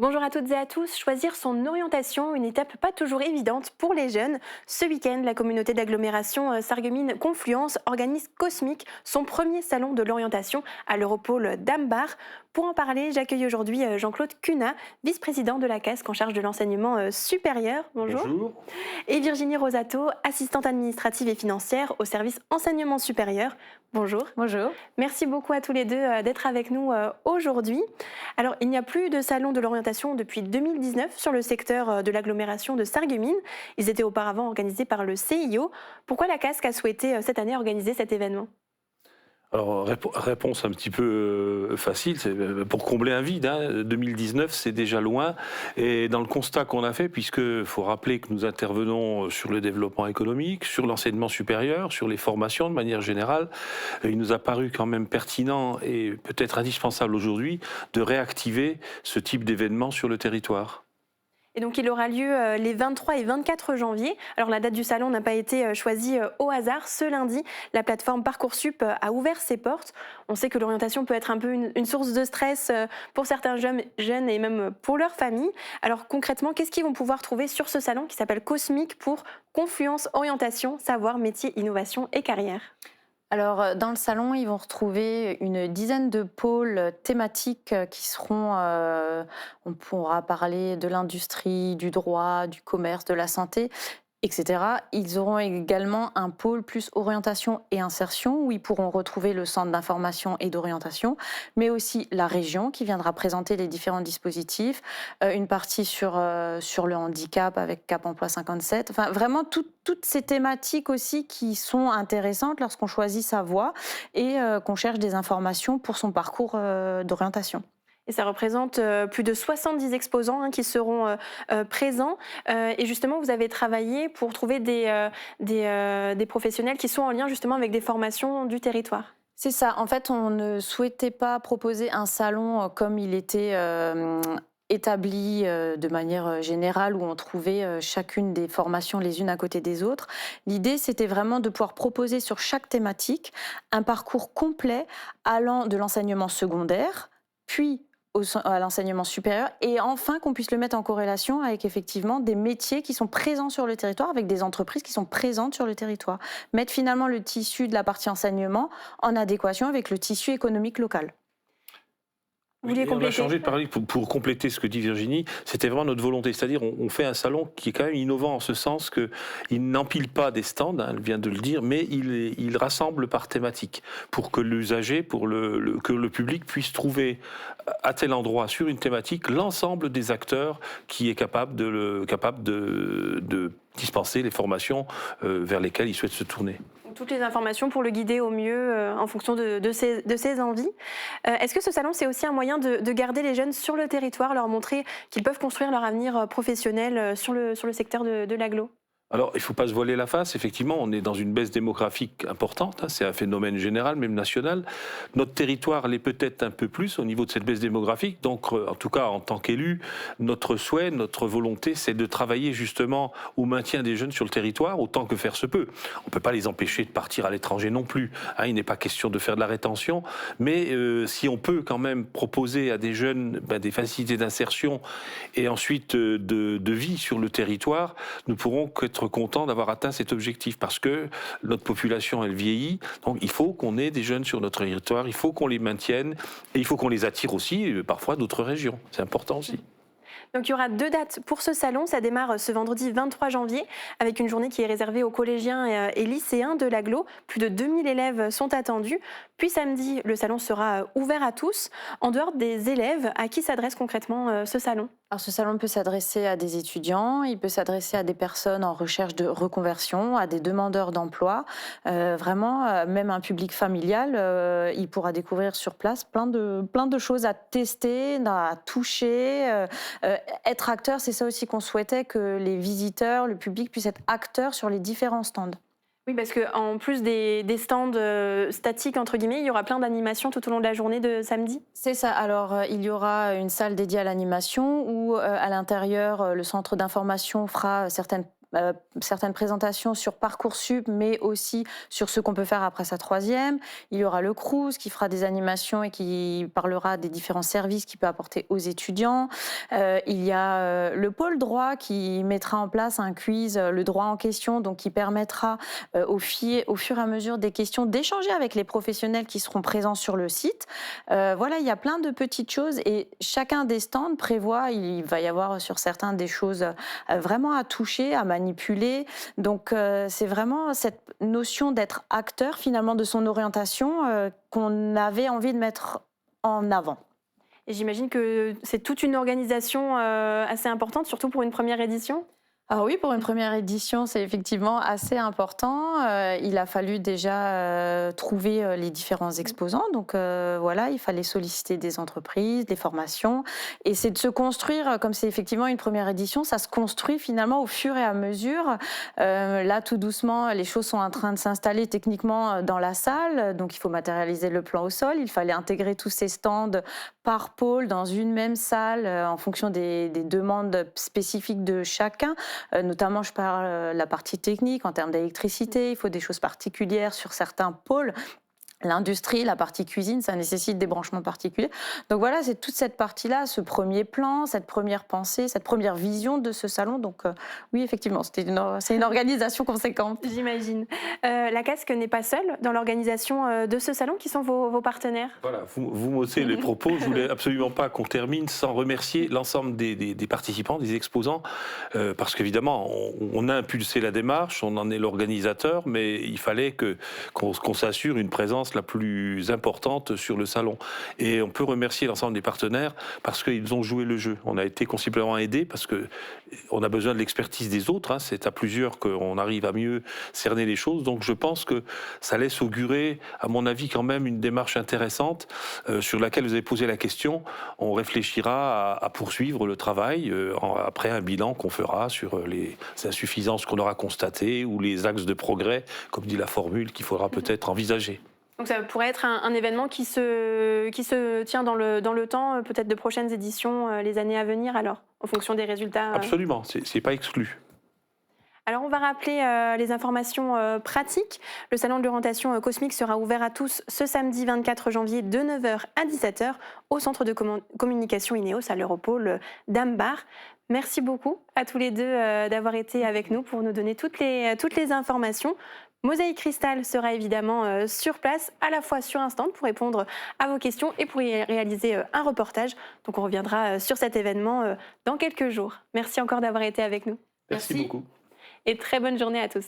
Bonjour à toutes et à tous. Choisir son orientation, une étape pas toujours évidente pour les jeunes. Ce week-end, la communauté d'agglomération Sarreguemines Confluence organise Cosmic, son premier salon de l'orientation à l'Europôle d'Ambar. Pour en parler, j'accueille aujourd'hui Jean-Claude Cunat, vice-président de la CASC en charge de l'enseignement supérieur. Bonjour. Bonjour. Et Virginie Rosato, assistante administrative et financière au service enseignement supérieur. Bonjour. Bonjour. Merci beaucoup à tous les deux d'être avec nous aujourd'hui. Alors, il n'y a plus de salon de l'orientation depuis 2019 sur le secteur de l'agglomération de Sarreguemines. Ils étaient auparavant organisés par le CIO. Pourquoi la CASC a souhaité cette année organiser cet événement ? Alors, réponse un petit peu facile, c'est pour combler un vide. 2019, c'est déjà loin. Et dans le constat qu'on a fait, puisque faut rappeler que nous intervenons sur le développement économique, sur l'enseignement supérieur, sur les formations de manière générale, il nous a paru quand même pertinent et peut-être indispensable aujourd'hui de réactiver ce type d'événement sur le territoire. Et donc, il aura lieu les 23 et 24 janvier. Alors, la date du salon n'a pas été choisie au hasard. Ce lundi, la plateforme Parcoursup a ouvert ses portes. On sait que l'orientation peut être un peu une source de stress pour certains jeunes et même pour leur famille. Alors, concrètement, qu'est-ce qu'ils vont pouvoir trouver sur ce salon qui s'appelle Cosmic pour Confluence, Orientation, Savoir, Métier, Innovation et Carrière ? Alors, dans le salon, ils vont retrouver une dizaine de pôles thématiques qui seront, on pourra parler de l'industrie, du droit, du commerce, de la santé, etc. Ils auront également un pôle plus orientation et insertion, où ils pourront retrouver le centre d'information et d'orientation, mais aussi la région qui viendra présenter les différents dispositifs, une partie sur le handicap avec Cap Emploi 57, enfin vraiment toutes ces thématiques aussi qui sont intéressantes lorsqu'on choisit sa voie et qu'on cherche des informations pour son parcours d'orientation. Et ça représente plus de 70 exposants qui seront présents. Et justement, vous avez travaillé pour trouver des professionnels qui sont en lien justement avec des formations du territoire. C'est ça. En fait, on ne souhaitait pas proposer un salon comme il était établi de manière générale, où on trouvait chacune des formations les unes à côté des autres. L'idée, c'était vraiment de pouvoir proposer sur chaque thématique un parcours complet allant de l'enseignement secondaire, puis à l'enseignement supérieur, et enfin qu'on puisse le mettre en corrélation avec effectivement des métiers qui sont présents sur le territoire, avec des entreprises qui sont présentes sur le territoire. Mettre finalement le tissu de la partie enseignement en adéquation avec le tissu économique local. Vous vouliez On a compléter ? changé de paradigme pour compléter ce que dit Virginie. C'était vraiment notre volonté. C'est-à-dire, on fait un salon qui est quand même innovant en ce sens qu'il n'empile pas des stands, elle vient de le dire, mais il rassemble par thématique pour que l'usager, que le public puisse trouver à tel endroit sur une thématique l'ensemble des acteurs qui est capable de dispenser les formations vers lesquelles il souhaite se tourner. Toutes les informations pour le guider au mieux en fonction de ses envies. Est-ce que ce salon, c'est aussi un moyen de garder les jeunes sur le territoire, leur montrer qu'ils peuvent construire leur avenir professionnel sur le secteur de l'agglo ? Alors, il ne faut pas se voiler la face. Effectivement, on est dans une baisse démographique importante. C'est un phénomène général, même national. Notre territoire l'est peut-être un peu plus au niveau de cette baisse démographique. Donc, en tout cas, en tant qu'élu, notre souhait, notre volonté, c'est de travailler justement au maintien des jeunes sur le territoire, autant que faire se peut. On ne peut pas les empêcher de partir à l'étranger non plus. Il n'est pas question de faire de la rétention. Mais si on peut quand même proposer à des jeunes des facilités d'insertion et ensuite de vie sur le territoire, nous pourrons qu'être content d'avoir atteint cet objectif, parce que notre population, elle vieillit, donc il faut qu'on ait des jeunes sur notre territoire, il faut qu'on les maintienne, et il faut qu'on les attire aussi, parfois d'autres régions. C'est important aussi. Donc il y aura 2 dates pour ce salon. Ça démarre ce vendredi 23 janvier avec une journée qui est réservée aux collégiens et lycéens de l'agglo. Plus de 2000 élèves sont attendus. Puis samedi, le salon sera ouvert à tous. En dehors des élèves, à qui s'adresse concrètement ce salon ? Alors, ce salon peut s'adresser à des étudiants, il peut s'adresser à des personnes en recherche de reconversion, à des demandeurs d'emploi, vraiment même un public familial. Il pourra découvrir sur place plein de choses à tester, à toucher, être acteur. C'est ça aussi qu'on souhaitait, que les visiteurs, le public puissent être acteurs sur les différents stands. Oui, parce qu'en plus des stands statiques, entre guillemets, il y aura plein d'animations tout au long de la journée de samedi. C'est ça. Alors, il y aura une salle dédiée à l'animation où, à l'intérieur, le centre d'information fera certaines certaines présentations sur Parcoursup, mais aussi sur ce qu'on peut faire après sa troisième. Il y aura le Crous qui fera des animations et qui parlera des différents services qu'il peut apporter aux étudiants. Il y a le pôle droit qui mettra en place un quiz, le droit en question, donc qui permettra au fur et à mesure des questions d'échanger avec les professionnels qui seront présents sur le site. Voilà, il y a plein de petites choses et chacun des stands prévoit, il va y avoir sur certains des choses vraiment à toucher, à manipuler. Donc c'est vraiment cette notion d'être acteur finalement de son orientation qu'on avait envie de mettre en avant. Et j'imagine que c'est toute une organisation assez importante, surtout pour une première édition. Ah oui, pour une première édition, c'est effectivement assez important. Il a fallu déjà trouver les différents exposants. Donc voilà, il fallait solliciter des entreprises, des formations. Et c'est de se construire, comme c'est effectivement une première édition, ça se construit finalement au fur et à mesure. Là, tout doucement, les choses sont en train de s'installer techniquement dans la salle. Donc il faut matérialiser le plan au sol. Il fallait intégrer tous ces stands par pôle dans une même salle en fonction des demandes spécifiques de chacun. Notamment, je parle la partie technique en termes d'électricité. Il faut des choses particulières sur certains pôles. L'industrie, la partie cuisine, ça nécessite des branchements particuliers. Donc voilà, c'est toute cette partie-là, ce premier plan, cette première pensée, cette première vision de ce salon. Donc oui, effectivement, c'est une organisation conséquente. J'imagine. La Casque n'est pas seule dans l'organisation de ce salon. Qui sont vos partenaires? Voilà, vous m'ôtez les propos. Je voulais absolument pas qu'on termine sans remercier l'ensemble des participants, des exposants, parce qu'évidemment, on a impulsé la démarche, on en est l'organisateur, mais il fallait qu'on s'assure une présence la plus importante sur le salon. Et on peut remercier l'ensemble des partenaires parce qu'ils ont joué le jeu. On a été considérablement aidés parce qu'on a besoin de l'expertise des autres. Hein. C'est à plusieurs qu'on arrive à mieux cerner les choses. Donc je pense que ça laisse augurer, à mon avis, quand même une démarche intéressante sur laquelle vous avez posé la question. On réfléchira à poursuivre le travail après un bilan qu'on fera sur les insuffisances qu'on aura constatées ou les axes de progrès, comme dit la formule, qu'il faudra peut-être envisager. Donc ça pourrait être un événement qui se tient dans le temps, peut-être de prochaines éditions les années à venir alors, en fonction des résultats. Absolument, c'est pas exclu. Alors on va rappeler les informations pratiques. Le salon de l'orientation cosmique sera ouvert à tous ce samedi 24 janvier de 9h à 17h au centre de communication INEOS à l'Europole d'Ambar. Merci beaucoup à tous les deux d'avoir été avec nous pour nous donner toutes les informations. Mosaïque Cristal sera évidemment sur place, à la fois sur un stand pour répondre à vos questions et pour y réaliser un reportage. Donc on reviendra sur cet événement dans quelques jours. Merci encore d'avoir été avec nous. Merci beaucoup. Et très bonne journée à tous.